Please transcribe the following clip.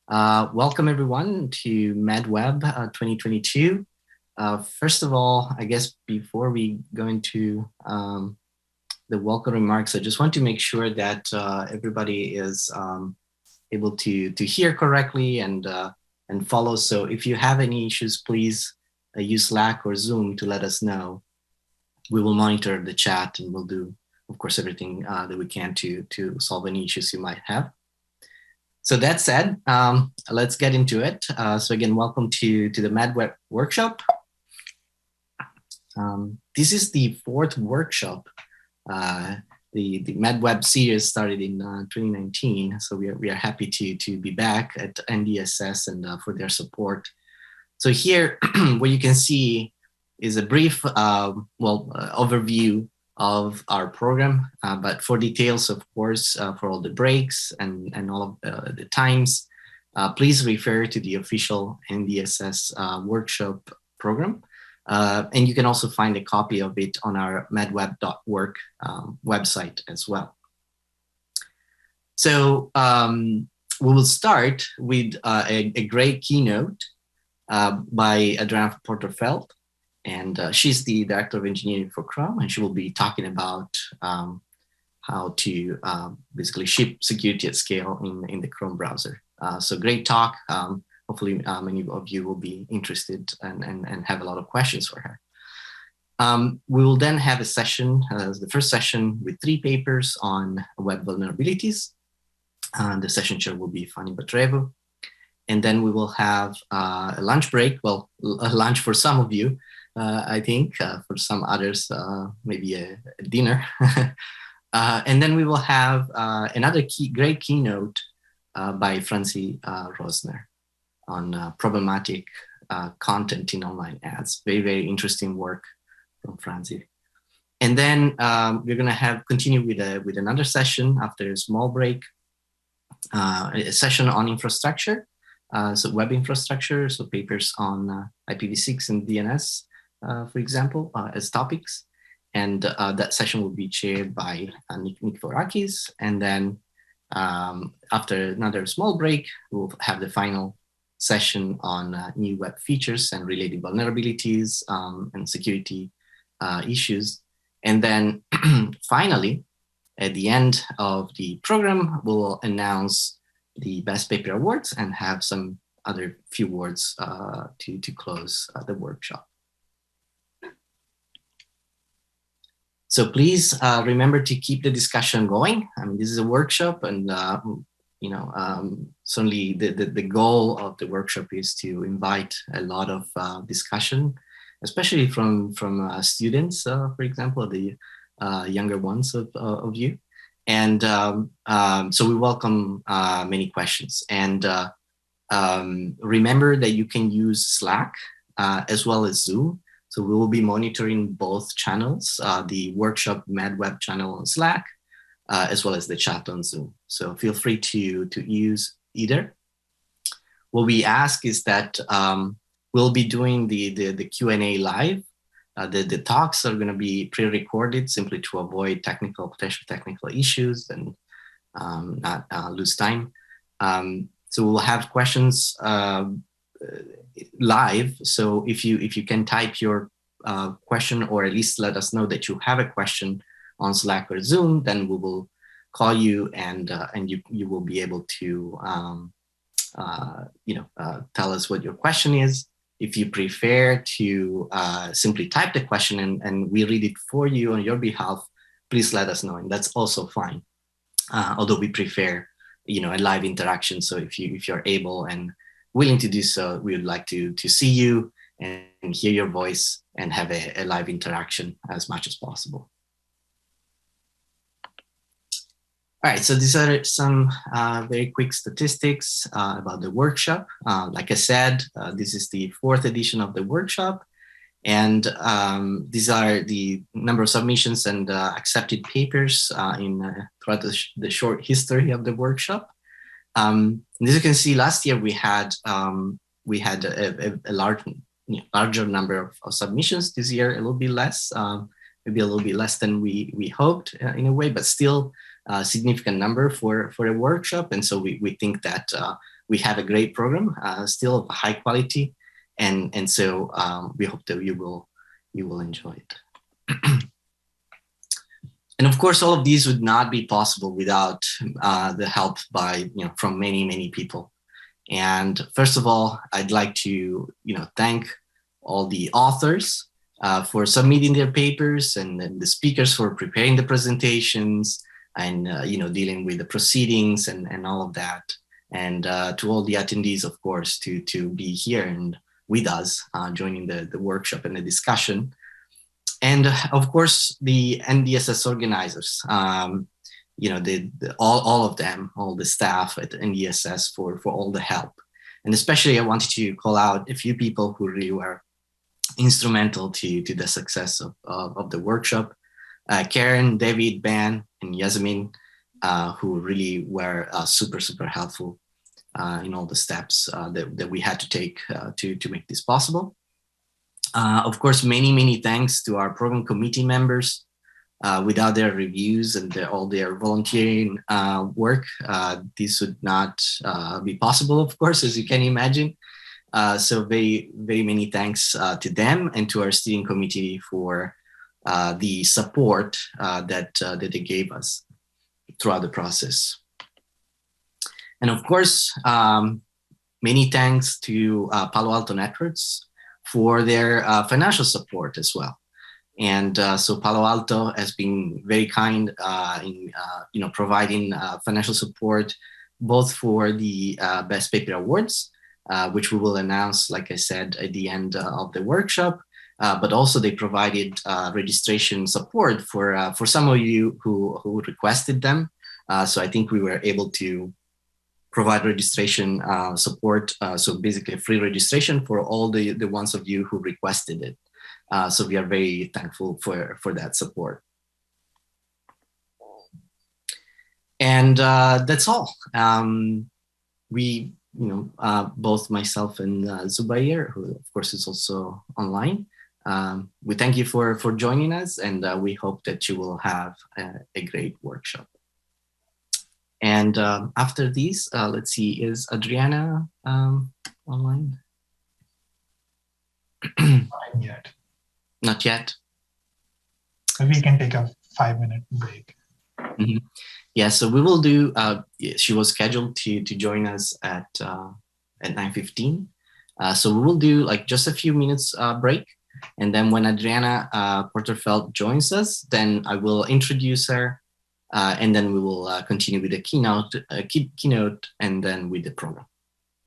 Welcome everyone to MADWeb 2022. First of all, I guess before we go into the welcome remarks, I just want to make sure that everybody is able to hear correctly and follow. So if you have any issues, please use Slack or Zoom to let us know. We will monitor the chat and we'll do, of course, everything that we can to solve any issues you might have. So that said, let's get into it. So again, welcome to the MADWeb workshop. This is the fourth workshop. The MADWeb series started in 2019. So we are happy to be back at NDSS and for their support. So here, what you can see is a brief overview of our program, but for details, of course, for all the breaks and all of the times, please refer to the official NDSS workshop program. And you can also find a copy of it on our madweb.org website as well. So we will start with a great keynote by Adriana Porterfeld. And she's the Director of Engineering for Chrome, and she will be talking about how to basically ship security at scale in the Chrome browser. So great talk. Hopefully many of you will be interested and have a lot of questions for her. We will then have a session, the first session with 3 papers on web vulnerabilities. The session chair will be Fanny Batrevo. And then we will have a lunch break, well, a lunch for some of you, I think, for some others, maybe a dinner. And then we will have another great keynote by Franzi Rosner on problematic content in online ads. Very, very interesting work from Franzi. And then we're going to continue with another session after a small break, a session on infrastructure. So web infrastructure, so papers on IPv6 and DNS, for example, as topics. And that session will be chaired by Nick Forakis. And then after another small break, we'll have the final session on new web features and related vulnerabilities and security issues. And then finally, at the end of the program, we'll announce the Best Paper Awards and have some other few words to close the workshop. So please remember to keep the discussion going. I mean, this is a workshop, and certainly the goal of the workshop is to invite a lot of discussion, especially from students, for example, the younger ones of you. And so we welcome many questions. And remember that you can use Slack as well as Zoom. So we will be monitoring both channels, the workshop MADWeb channel on Slack, as well as the chat on Zoom. So feel free to use either. What we ask is that we'll be doing the Q&A live. The talks are going to be pre-recorded simply to avoid potential technical issues and not lose time. So we'll have questions live. So if you can type your question, or at least let us know that you have a question on Slack or Zoom, then we will call you and you will be able to tell us what your question is. If you prefer to simply type the question and we read it for you on your behalf, please let us know, and that's also fine. Although we prefer, a live interaction. So if you're able and willing to do so, we would like to see you and hear your voice and have a live interaction as much as possible. All right, so these are some very quick statistics about the workshop. Like I said, this is the 4th edition of the workshop, and these are the number of submissions and accepted papers throughout the short history of the workshop. As you can see, last year we had a larger number of submissions. This year, a little bit less, maybe a little bit less than we hoped in a way, but still a significant number for a workshop. And so we think that we have a great program, still of high quality, and so we hope that you will enjoy it. And of course, all of these would not be possible without the help from many people. And first of all, I'd like to thank all the authors for submitting their papers, and the speakers for preparing the presentations, and dealing with the proceedings and all of that. And to all the attendees, of course, to be here and with us, joining the workshop and the discussion. And of course, the NDSS organizers, all of them, all the staff at NDSS for all the help. And especially I wanted to call out a few people who really were instrumental to the success of the workshop. Karen, David, Ben, and Yasmin, who really were super helpful in all the steps that we had to take to make this possible. Of course, many thanks to our program committee members. Without their reviews and all their volunteering work, this would not be possible, of course, as you can imagine. So very many thanks to them and to our steering committee for the support that they gave us throughout the process. And of course, many thanks to Palo Alto Networks for their financial support as well. And so Palo Alto has been very kind in providing financial support, both for the Best Paper Awards, which we will announce, like I said, at the end of the workshop, but also they provided registration support for some of you who requested them. So I think we were able to provide registration support, so basically free registration for all the ones of you who requested it. So we are very thankful for that support. And that's all. We, both myself and Zubair, who of course is also online, we thank you for joining us, and we hope that you will have a great workshop. And after these, let's see, is Adriana online? Not yet. Not yet. So we can take a 5-minute break. Mm-hmm. Yeah, so we will do. She was scheduled to join us at 9:15. So we will do like just a few minutes break, and then when Adriana Porterfeld joins us, then I will introduce her, and then we will continue with the keynote, and then with the program.